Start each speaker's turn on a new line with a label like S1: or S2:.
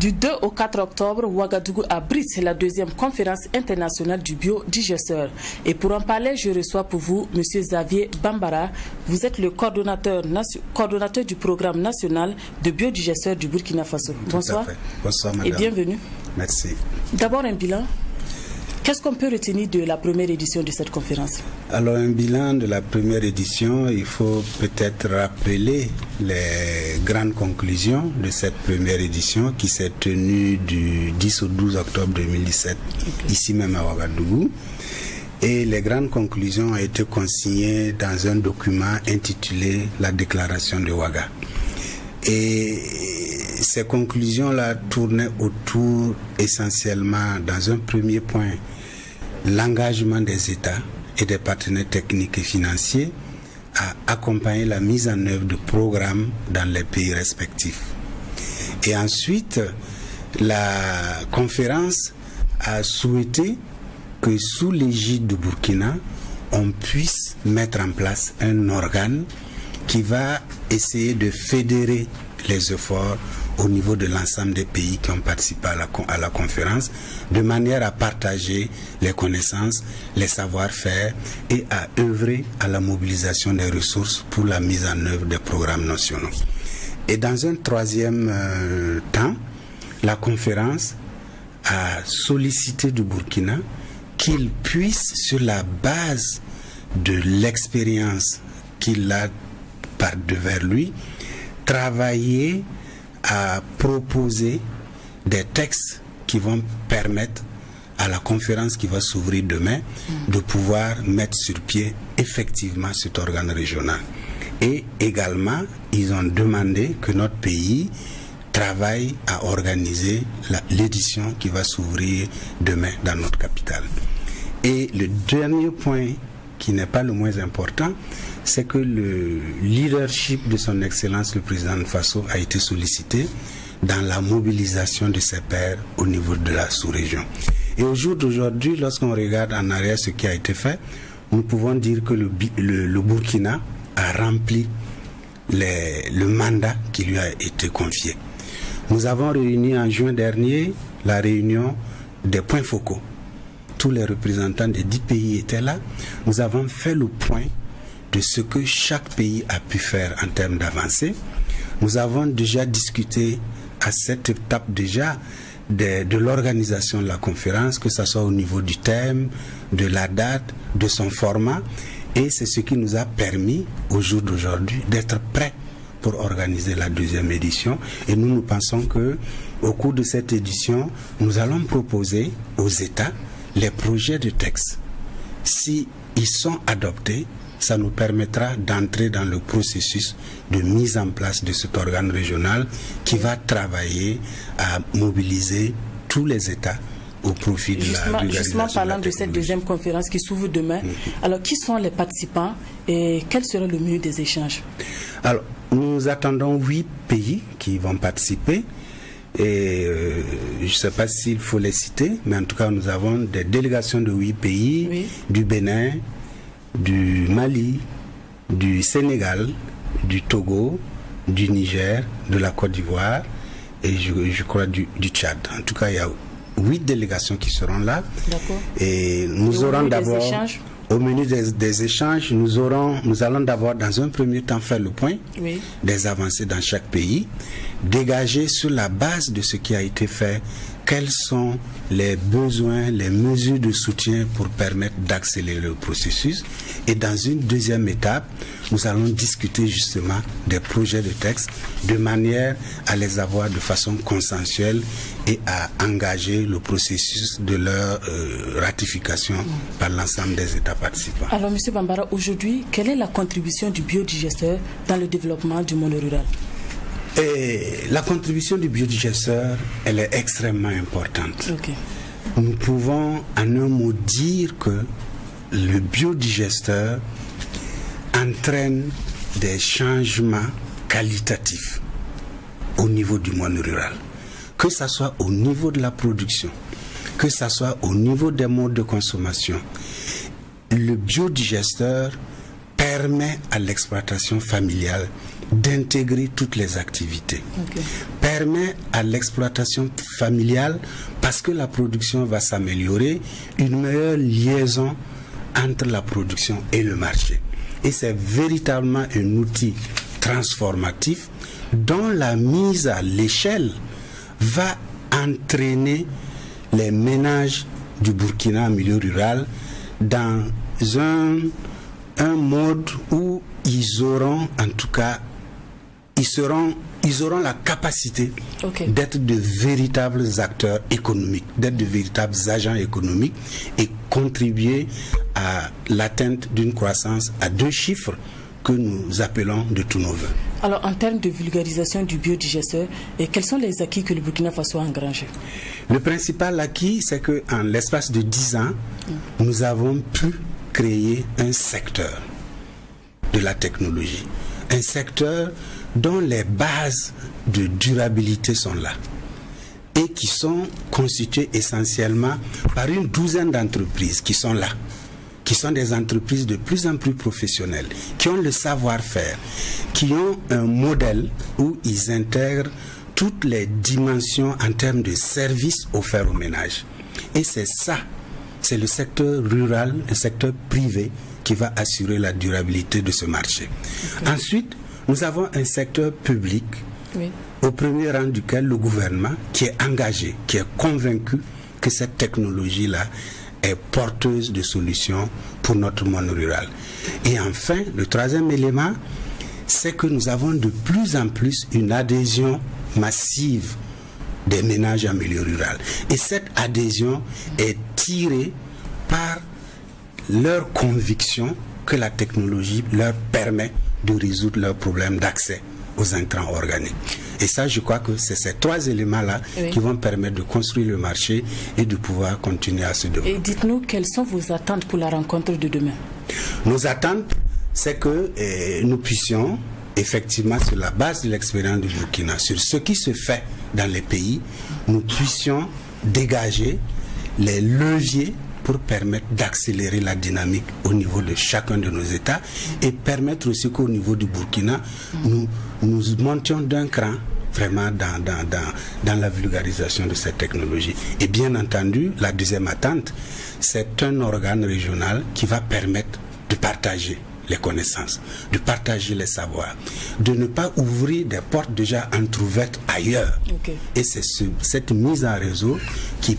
S1: Du 2 au 4 octobre, Ouagadougou abrite la deuxième conférence internationale du biodigesteur. Et pour en parler, je reçois pour vous M. Xavier Bambara. Vous êtes le coordonnateur du programme national de biodigesteur du Burkina Faso. Bonsoir.
S2: Bonsoir, madame.
S1: Et bienvenue.
S2: Merci.
S1: D'abord, un bilan. Qu'est-ce qu'on peut retenir de la première édition de cette conférence?
S2: Alors, un bilan de la première édition, il faut peut-être rappeler les grandes conclusions de cette première édition qui s'est tenue du 10 au 12 octobre 2017, ici même à Ouagadougou. Et les grandes conclusions ont été consignées dans un document intitulé « La déclaration de Ouaga ». Et ces conclusions-là tournaient autour essentiellement, dans un premier point, l'engagement des États et des partenaires techniques et financiers à accompagner la mise en œuvre de programmes dans les pays respectifs. Et ensuite, la conférence a souhaité que sous l'égide du Burkina, on puisse mettre en place un organe qui va essayer de fédérer les efforts au niveau de l'ensemble des pays qui ont participé à la conférence, de manière à partager les connaissances, les savoir-faire et à œuvrer à la mobilisation des ressources pour la mise en œuvre des programmes nationaux. Et dans un troisième temps, la conférence a sollicité du Burkina qu'il puisse, sur la base de l'expérience qu'il a par devers lui, travailler à proposer des textes qui vont permettre à la conférence qui va s'ouvrir demain de pouvoir mettre sur pied effectivement cet organe régional. Et également, ils ont demandé que notre pays travaille à organiser l'édition qui va s'ouvrir demain dans notre capitale. Et le dernier point, qui n'est pas le moins important, c'est que le leadership de son Excellence le Président de Faso a été sollicité dans la mobilisation de ses pairs au niveau de la sous-région. Et au jour d'aujourd'hui, lorsqu'on regarde en arrière ce qui a été fait, nous pouvons dire que le Burkina a rempli le mandat qui lui a été confié. Nous avons réuni en juin dernier la réunion des points focaux. Tous les représentants des 10 pays étaient là. Nous avons fait le point de ce que chaque pays a pu faire en termes d'avancée. Nous avons déjà discuté à cette étape déjà de l'organisation de la conférence, que ce soit au niveau du thème, de la date, de son format. Et c'est ce qui nous a permis, au jour d'aujourd'hui, d'être prêts pour organiser la deuxième édition. Et nous pensons que au cours de cette édition, nous allons proposer aux États les projets de texte. Si ils sont adoptés, ça nous permettra d'entrer dans le processus de mise en place de cet organe régional qui va travailler à mobiliser tous les États au profit de la vulgarisation.
S1: Justement, parlant de cette deuxième conférence qui s'ouvre demain, alors qui sont les participants et quel sera le menu des échanges?
S2: Alors, nous attendons 8 pays qui vont participer. Et je ne sais pas s'il faut les citer, mais en tout cas, nous avons des délégations de 8 pays, du Bénin, du Mali, du Sénégal, du Togo, du Niger, de la Côte d'Ivoire et je crois du Tchad. En tout cas, il y a 8 délégations qui seront là.
S1: D'accord.
S2: Et nous aurons d'abord, au menu des échanges, nous allons d'abord dans un premier temps faire le point des avancées dans chaque pays, dégager sur la base de ce qui a été fait quels sont les besoins, les mesures de soutien pour permettre d'accélérer le processus. Et dans une deuxième étape, nous allons discuter justement des projets de texte de manière à les avoir de façon consensuelle et à engager le processus de leur ratification par l'ensemble des États participants.
S1: Alors, M. Bambara, aujourd'hui, quelle est la contribution du biodigesteur dans le développement du monde rural?
S2: Et la contribution du biodigesteur, elle est extrêmement importante. Nous pouvons en un mot dire que le biodigesteur entraîne des changements qualitatifs au niveau du monde rural. Que ce soit au niveau de la production, que ce soit au niveau des modes de consommation. Le biodigesteur permet à l'exploitation familiale d'intégrer toutes les activités, permet à l'exploitation familiale, parce que la production va s'améliorer, une meilleure liaison entre la production et le marché. Et c'est véritablement un outil transformatif dont la mise à l'échelle va entraîner les ménages du Burkina en milieu rural dans un mode où ils auront, en tout cas, ils auront la capacité d'être de véritables acteurs économiques, d'être de véritables agents économiques et contribuer à l'atteinte d'une croissance à 2 chiffres que nous appelons de tous nos vœux.
S1: Alors, en termes de vulgarisation du biodigesteur, quels sont les acquis que le Burkina Faso a engrangés?
S2: Le principal acquis, c'est qu'en l'espace de 10 ans, nous avons pu créer un secteur de la technologie, un secteur dont les bases de durabilité sont là et qui sont constituées essentiellement par une douzaine d'entreprises qui sont là, qui sont des entreprises de plus en plus professionnelles, qui ont le savoir-faire, qui ont un modèle où ils intègrent toutes les dimensions en termes de services offerts aux ménages. Et c'est ça, c'est le secteur rural, le secteur privé qui va assurer la durabilité de ce marché. Ensuite, nous avons un secteur public, au premier rang duquel le gouvernement, qui est engagé, qui est convaincu que cette technologie-là est porteuse de solutions pour notre monde rural. Et enfin, le troisième élément, c'est que nous avons de plus en plus une adhésion massive des ménages en milieu rural. Et cette adhésion est tirée par leur conviction que la technologie leur permet de résoudre leurs problèmes d'accès aux intrants organiques. Et ça, je crois que c'est ces 3 éléments-là qui vont permettre de construire le marché et de pouvoir continuer à se développer.
S1: Et dites-nous, quelles sont vos attentes pour la rencontre de demain?
S2: Nos attentes, c'est que nous puissions, effectivement, sur la base de l'expérience du Burkina, sur ce qui se fait dans les pays, nous puissions dégager les leviers pour permettre d'accélérer la dynamique au niveau de chacun de nos États et permettre aussi qu'au niveau du Burkina, nous montions d'un cran vraiment dans la vulgarisation de cette technologie. Et bien entendu, la deuxième attente, c'est un organe régional qui va permettre de partager les connaissances, de partager les savoirs, de ne pas ouvrir des portes déjà entrouvertes ailleurs. Et c'est cette mise en réseau qui